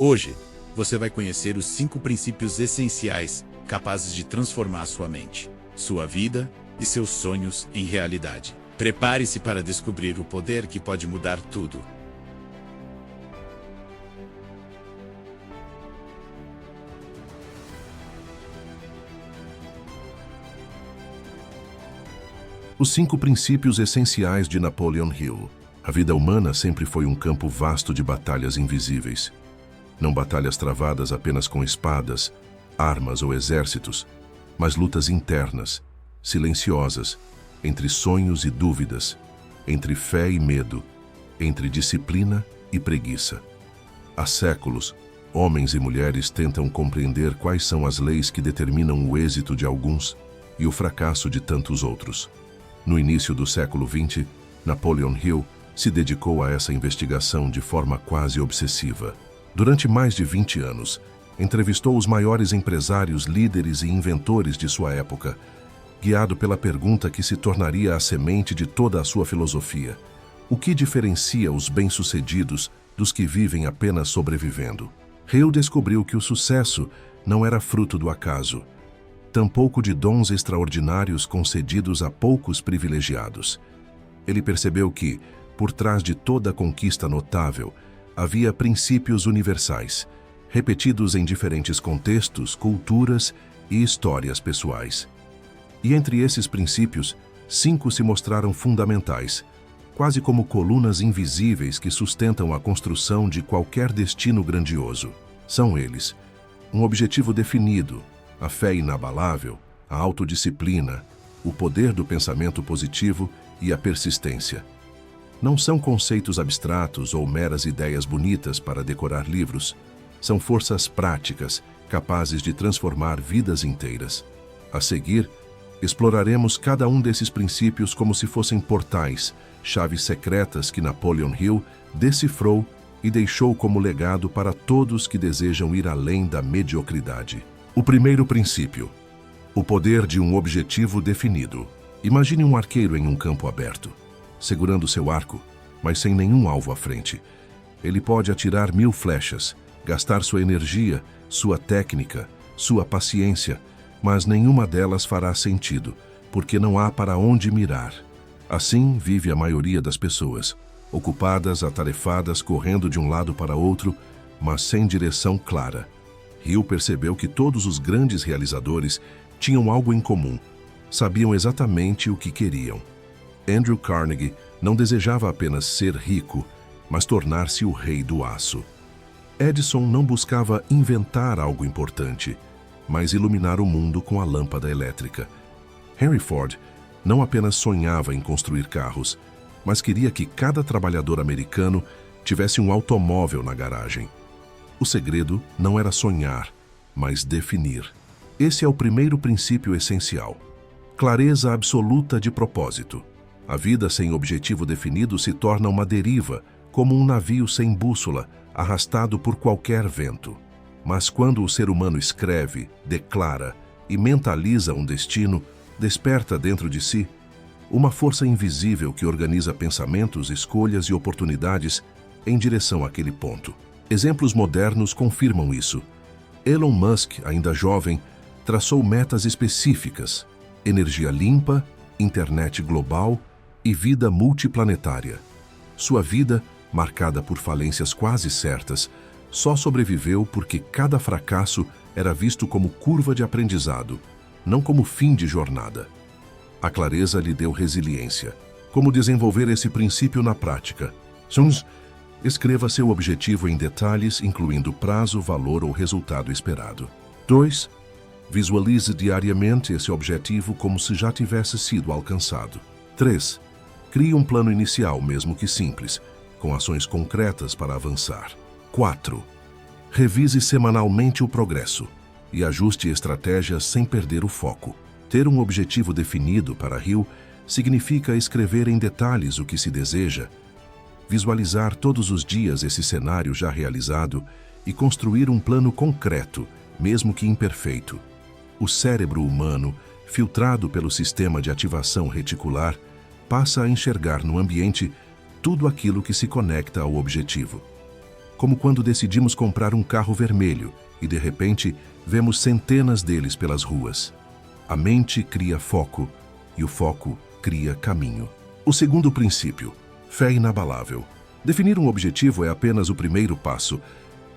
Hoje, você vai conhecer os 5 princípios essenciais capazes de transformar sua mente, sua vida e seus sonhos em realidade. Prepare-se para descobrir o poder que pode mudar tudo. Os 5 princípios essenciais de Napoleon Hill. A vida humana sempre foi um campo vasto de batalhas invisíveis. Não batalhas travadas apenas com espadas, armas ou exércitos, mas lutas internas, silenciosas, entre sonhos e dúvidas, entre fé e medo, entre disciplina e preguiça. Há séculos, homens e mulheres tentam compreender quais são as leis que determinam o êxito de alguns e o fracasso de tantos outros. No início do século XX, Napoleon Hill se dedicou a essa investigação de forma quase obsessiva. Durante mais de 20 anos, entrevistou os maiores empresários, líderes e inventores de sua época, guiado pela pergunta que se tornaria a semente de toda a sua filosofia: o que diferencia os bem-sucedidos dos que vivem apenas sobrevivendo? Hill descobriu que o sucesso não era fruto do acaso, tampouco de dons extraordinários concedidos a poucos privilegiados. Ele percebeu que, por trás de toda conquista notável, havia princípios universais, repetidos em diferentes contextos, culturas e histórias pessoais. E entre esses princípios, 5 se mostraram fundamentais, quase como colunas invisíveis que sustentam a construção de qualquer destino grandioso. São eles: um objetivo definido, a fé inabalável, a autodisciplina, o poder do pensamento positivo e a persistência. Não são conceitos abstratos ou meras ideias bonitas para decorar livros. São forças práticas, capazes de transformar vidas inteiras. A seguir, exploraremos cada um desses princípios como se fossem portais, chaves secretas que Napoleon Hill decifrou e deixou como legado para todos que desejam ir além da mediocridade. O primeiro princípio: o poder de um objetivo definido. Imagine um arqueiro em um campo aberto, segurando seu arco, mas sem nenhum alvo à frente. Ele pode atirar 1000 flechas, gastar sua energia, sua técnica, sua paciência, mas nenhuma delas fará sentido, porque não há para onde mirar. Assim vive a maioria das pessoas, ocupadas, atarefadas, correndo de um lado para outro, mas sem direção clara. Hill percebeu que todos os grandes realizadores tinham algo em comum. Sabiam exatamente o que queriam. Andrew Carnegie não desejava apenas ser rico, mas tornar-se o rei do aço. Edison não buscava inventar algo importante, mas iluminar o mundo com a lâmpada elétrica. Henry Ford não apenas sonhava em construir carros, mas queria que cada trabalhador americano tivesse um automóvel na garagem. O segredo não era sonhar, mas definir. Esse é o primeiro princípio essencial: clareza absoluta de propósito. A vida sem objetivo definido se torna uma deriva, como um navio sem bússola, arrastado por qualquer vento. Mas quando o ser humano escreve, declara e mentaliza um destino, desperta dentro de si uma força invisível que organiza pensamentos, escolhas e oportunidades em direção àquele ponto. Exemplos modernos confirmam isso. Elon Musk, ainda jovem, traçou metas específicas: energia limpa, internet global e vida multiplanetária. Sua vida, marcada por falências quase certas, só sobreviveu porque cada fracasso era visto como curva de aprendizado, não como fim de jornada. A clareza lhe deu resiliência. Como desenvolver esse princípio na prática? Escreva seu objetivo em detalhes, incluindo prazo, valor ou resultado esperado. 2. Visualize diariamente esse objetivo como se já tivesse sido alcançado. 3. Crie um plano inicial, mesmo que simples, com ações concretas para avançar. 4. Revise semanalmente o progresso e ajuste estratégias sem perder o foco. Ter um objetivo definido para Hill significa escrever em detalhes o que se deseja, visualizar todos os dias esse cenário já realizado e construir um plano concreto, mesmo que imperfeito. O cérebro humano, filtrado pelo sistema de ativação reticular, passa a enxergar no ambiente tudo aquilo que se conecta ao objetivo. como quando decidimos comprar um carro vermelho e, de repente, vemos centenas deles pelas ruas. A mente cria foco e o foco cria caminho. O segundo princípio, fé inabalável. Definir um objetivo é apenas o primeiro passo,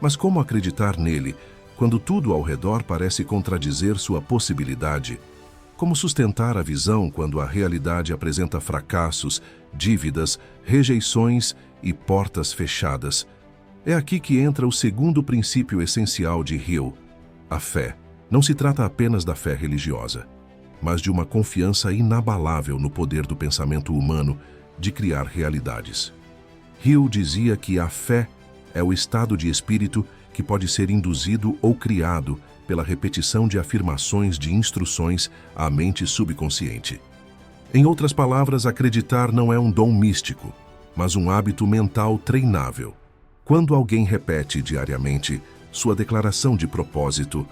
mas como acreditar nele quando tudo ao redor parece contradizer sua possibilidade? Como sustentar a visão quando a realidade apresenta fracassos, dívidas, rejeições e portas fechadas? É aqui que entra o segundo princípio essencial de Hill, a fé. Não se trata apenas da fé religiosa, mas de uma confiança inabalável no poder do pensamento humano de criar realidades. Hill dizia que a fé é o estado de espírito que pode ser induzido ou criado pela repetição de afirmações de instruções à mente subconsciente. Em outras palavras, acreditar não é um dom místico, mas um hábito mental treinável. Quando alguém repete diariamente sua declaração de propósito,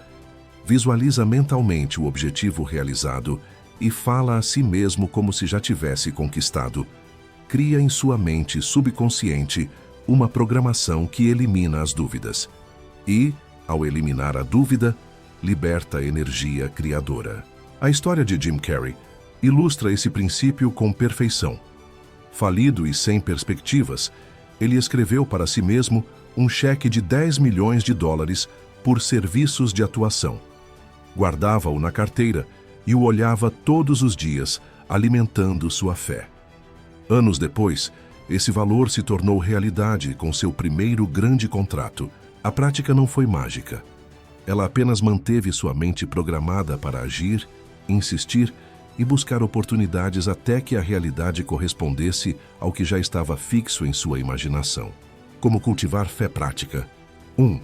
visualiza mentalmente o objetivo realizado e fala a si mesmo como se já tivesse conquistado, cria em sua mente subconsciente uma programação que elimina as dúvidas. E, ao eliminar a dúvida, liberta a energia criadora. A história de Jim Carrey ilustra esse princípio com perfeição. Falido e sem perspectivas, ele escreveu para si mesmo um cheque de $10 milhões por serviços de atuação. Guardava-o na carteira e o olhava todos os dias, alimentando sua fé. Anos depois, esse valor se tornou realidade com seu primeiro grande contrato. A prática não foi mágica. Ela apenas manteve sua mente programada para agir, insistir e buscar oportunidades até que a realidade correspondesse ao que já estava fixo em sua imaginação. Como cultivar fé prática? 1.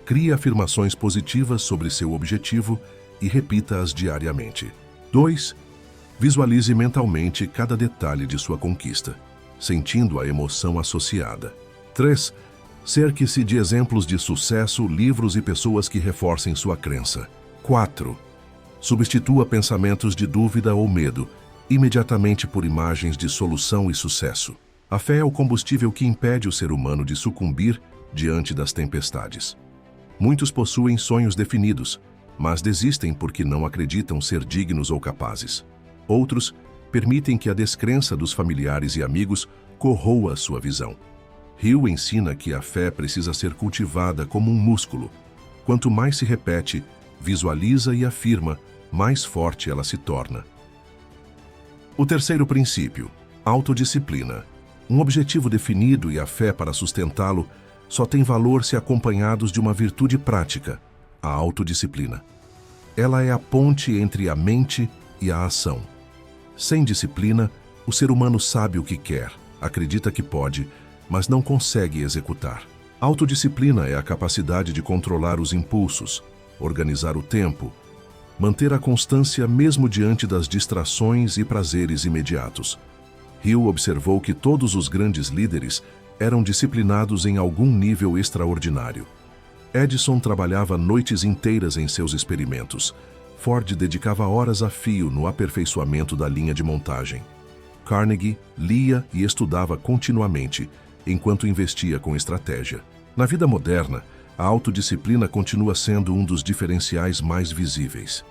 Crie afirmações positivas sobre seu objetivo e repita-as diariamente. 2. Visualize mentalmente cada detalhe de sua conquista, sentindo a emoção associada. 3. Cerque-se de exemplos de sucesso, livros e pessoas que reforcem sua crença. 4. Substitua pensamentos de dúvida ou medo imediatamente por imagens de solução e sucesso. A fé é o combustível que impede o ser humano de sucumbir diante das tempestades. Muitos possuem sonhos definidos, mas desistem porque não acreditam ser dignos ou capazes. Outros permitem que a descrença dos familiares e amigos corroa sua visão. Hill ensina que a fé precisa ser cultivada como um músculo. Quanto mais se repete, visualiza e afirma, mais forte ela se torna. O terceiro princípio, autodisciplina. Um objetivo definido e a fé para sustentá-lo só tem valor se acompanhados de uma virtude prática, a autodisciplina. Ela é a ponte entre a mente e a ação. Sem disciplina, o ser humano sabe o que quer, acredita que pode, mas não consegue executar. Autodisciplina é a capacidade de controlar os impulsos, organizar o tempo, manter a constância mesmo diante das distrações e prazeres imediatos. Hill observou que todos os grandes líderes eram disciplinados em algum nível extraordinário. Edison trabalhava noites inteiras em seus experimentos. Ford dedicava horas a fio no aperfeiçoamento da linha de montagem. Carnegie lia e estudava continuamente, enquanto investia com estratégia. Na vida moderna, a autodisciplina continua sendo um dos diferenciais mais visíveis.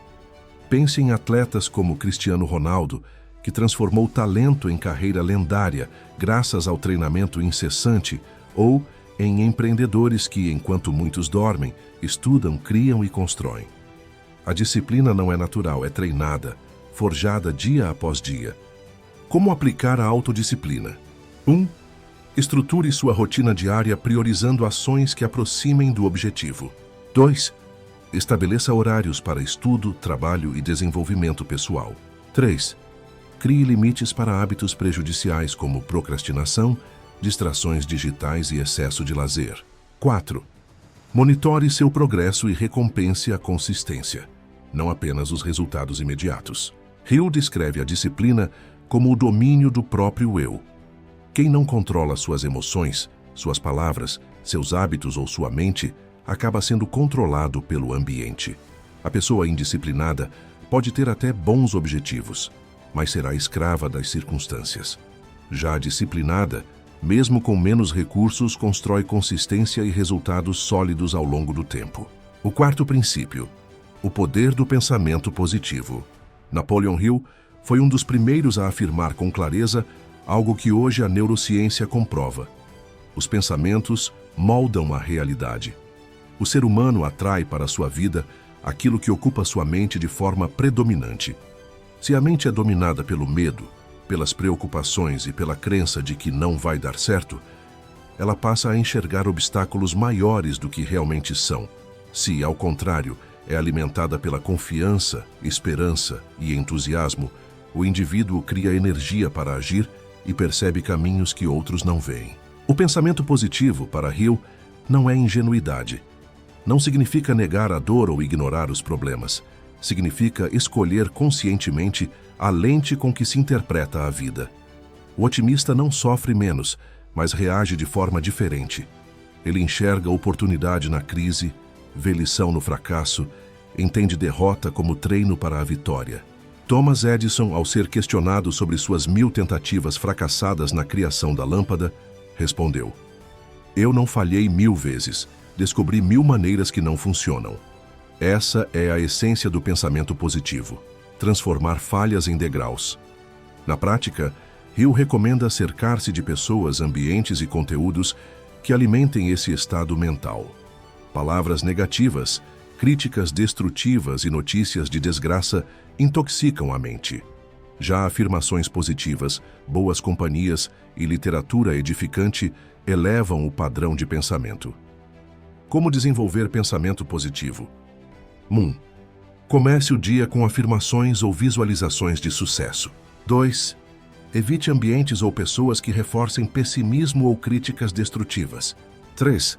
Pense em atletas como Cristiano Ronaldo, que transformou talento em carreira lendária graças ao treinamento incessante, ou em empreendedores que, enquanto muitos dormem, estudam, criam e constroem. A disciplina não é natural, é treinada, forjada dia após dia. Como aplicar a autodisciplina? 1. Estruture sua rotina diária priorizando ações que aproximem do objetivo. 2. Estabeleça horários para estudo, trabalho e desenvolvimento pessoal. 3. Crie limites para hábitos prejudiciais como procrastinação, distrações digitais e excesso de lazer. 4. Monitore seu progresso e recompense a consistência, não apenas os resultados imediatos. Hill descreve a disciplina como o domínio do próprio eu. Quem não controla suas emoções, suas palavras, seus hábitos ou sua mente, acaba sendo controlado pelo ambiente. A pessoa indisciplinada pode ter até bons objetivos, mas será escrava das circunstâncias. Já a disciplinada mesmo com menos recursos, constrói consistência e resultados sólidos ao longo do tempo. O quarto princípio: o poder do pensamento positivo. Napoleon Hill foi um dos primeiros a afirmar com clareza algo que hoje a neurociência comprova. Os pensamentos moldam a realidade. O ser humano atrai para sua vida aquilo que ocupa sua mente de forma predominante. Se a mente é dominada pelo medo, pelas preocupações e pela crença de que não vai dar certo, ela passa a enxergar obstáculos maiores do que realmente são. Se, ao contrário, é alimentada pela confiança, esperança e entusiasmo, o indivíduo cria energia para agir e percebe caminhos que outros não veem. O pensamento positivo, para Hill, não é ingenuidade. Não significa negar a dor ou ignorar os problemas. Significa escolher conscientemente a lente com que se interpreta a vida. O otimista não sofre menos, mas reage de forma diferente. Ele enxerga oportunidade na crise, vê lição no fracasso, entende derrota como treino para a vitória. Thomas Edison, ao ser questionado sobre suas 1000 tentativas fracassadas na criação da lâmpada, respondeu: "Eu não falhei 1000 vezes, descobri 1000 maneiras que não funcionam." Essa é a essência do pensamento positivo: transformar falhas em degraus. Na prática, Hill recomenda cercar-se de pessoas, ambientes e conteúdos que alimentem esse estado mental. Palavras negativas, críticas destrutivas e notícias de desgraça intoxicam a mente. Já afirmações positivas, boas companhias e literatura edificante elevam o padrão de pensamento. Como desenvolver pensamento positivo? 1. Comece o dia com afirmações ou visualizações de sucesso. 2. Evite ambientes ou pessoas que reforcem pessimismo ou críticas destrutivas. 3.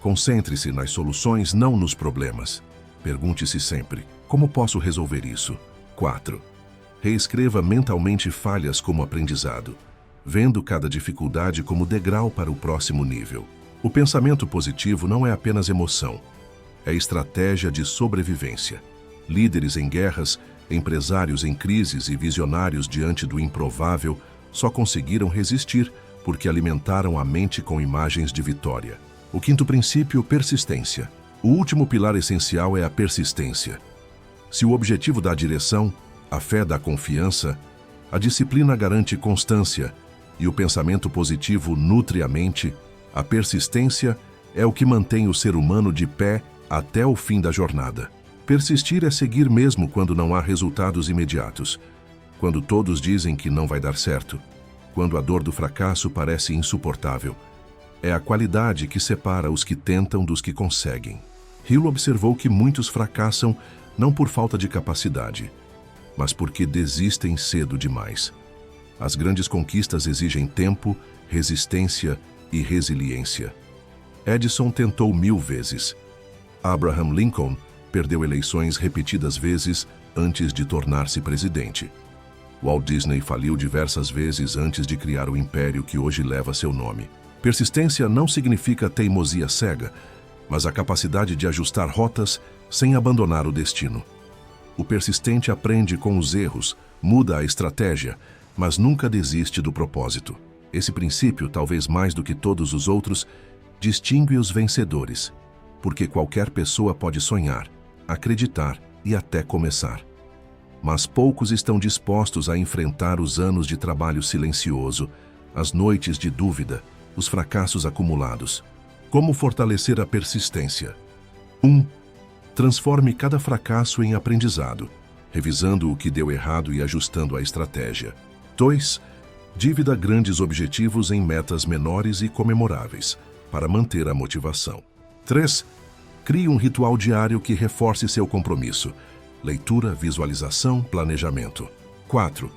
Concentre-se nas soluções, não nos problemas. Pergunte-se sempre: como posso resolver isso? 4. Reescreva mentalmente falhas como aprendizado, vendo cada dificuldade como degrau para o próximo nível. O pensamento positivo não é apenas emoção, é estratégia de sobrevivência. Líderes em guerras, empresários em crises e visionários diante do improvável só conseguiram resistir porque alimentaram a mente com imagens de vitória. O quinto princípio: persistência. O último pilar essencial é a persistência. Se o objetivo dá direção, a fé dá confiança, a disciplina garante constância e o pensamento positivo nutre a mente, a persistência é o que mantém o ser humano de pé até o fim da jornada. Persistir é seguir mesmo quando não há resultados imediatos, quando todos dizem que não vai dar certo, quando a dor do fracasso parece insuportável. É a qualidade que separa os que tentam dos que conseguem. Hill observou que muitos fracassam não por falta de capacidade, mas porque desistem cedo demais. As grandes conquistas exigem tempo, resistência e resiliência. Edison tentou 1000 vezes. Abraham Lincoln perdeu eleições repetidas vezes antes de tornar-se presidente. Walt Disney faliu diversas vezes antes de criar o império que hoje leva seu nome. Persistência não significa teimosia cega, mas a capacidade de ajustar rotas sem abandonar o destino. O persistente aprende com os erros, muda a estratégia, mas nunca desiste do propósito. Esse princípio, talvez mais do que todos os outros, distingue os vencedores, porque qualquer pessoa pode sonhar, acreditar e até começar. Mas poucos estão dispostos a enfrentar os anos de trabalho silencioso, as noites de dúvida, os fracassos acumulados. Como fortalecer a persistência? 1. Transforme cada fracasso em aprendizado, revisando o que deu errado e ajustando a estratégia. 2. Divida grandes objetivos em metas menores e comemoráveis, para manter a motivação. 3. Crie um ritual diário que reforce seu compromisso. Leitura, visualização, planejamento. 4.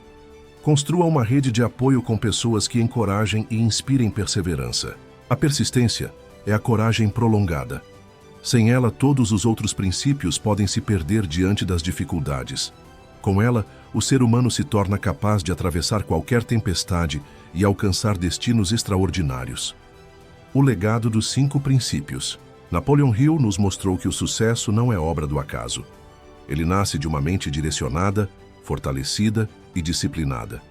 Construa uma rede de apoio com pessoas que encorajem e inspirem perseverança. A persistência é a coragem prolongada. Sem ela, todos os outros princípios podem se perder diante das dificuldades. Com ela, o ser humano se torna capaz de atravessar qualquer tempestade e alcançar destinos extraordinários. O legado dos 5 princípios. Napoleon Hill nos mostrou que o sucesso não é obra do acaso. Ele nasce de uma mente direcionada, fortalecida e disciplinada.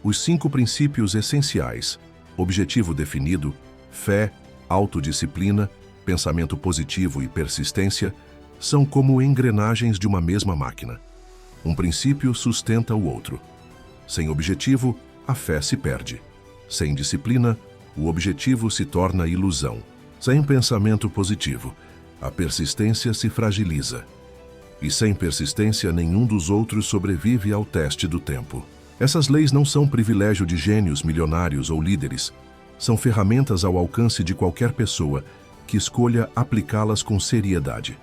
Os 5 princípios essenciais objetivo definido, fé, autodisciplina, pensamento positivo e persistência são como engrenagens de uma mesma máquina. Um princípio sustenta o outro. Sem objetivo, a fé se perde. Sem disciplina, o objetivo se torna ilusão. Sem pensamento positivo, a persistência se fragiliza. E sem persistência, nenhum dos outros sobrevive ao teste do tempo. Essas leis não são privilégio de gênios, milionários ou líderes. São ferramentas ao alcance de qualquer pessoa que escolha aplicá-las com seriedade.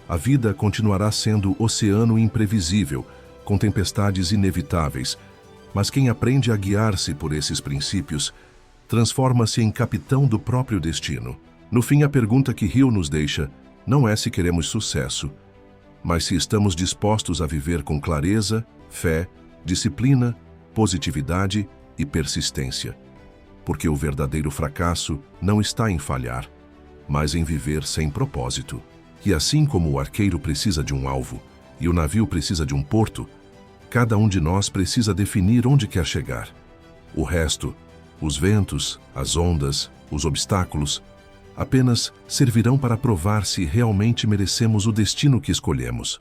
A vida continuará sendo oceano imprevisível, com tempestades inevitáveis, mas quem aprende a guiar-se por esses princípios transforma-se em capitão do próprio destino. No fim, a pergunta que Hill nos deixa não é se queremos sucesso, mas se estamos dispostos a viver com clareza, fé, disciplina, positividade e persistência. Porque o verdadeiro fracasso não está em falhar, mas em viver sem propósito. E assim como o arqueiro precisa de um alvo e o navio precisa de um porto, cada um de nós precisa definir onde quer chegar. O resto, os ventos, as ondas, os obstáculos, apenas servirão para provar se realmente merecemos o destino que escolhemos.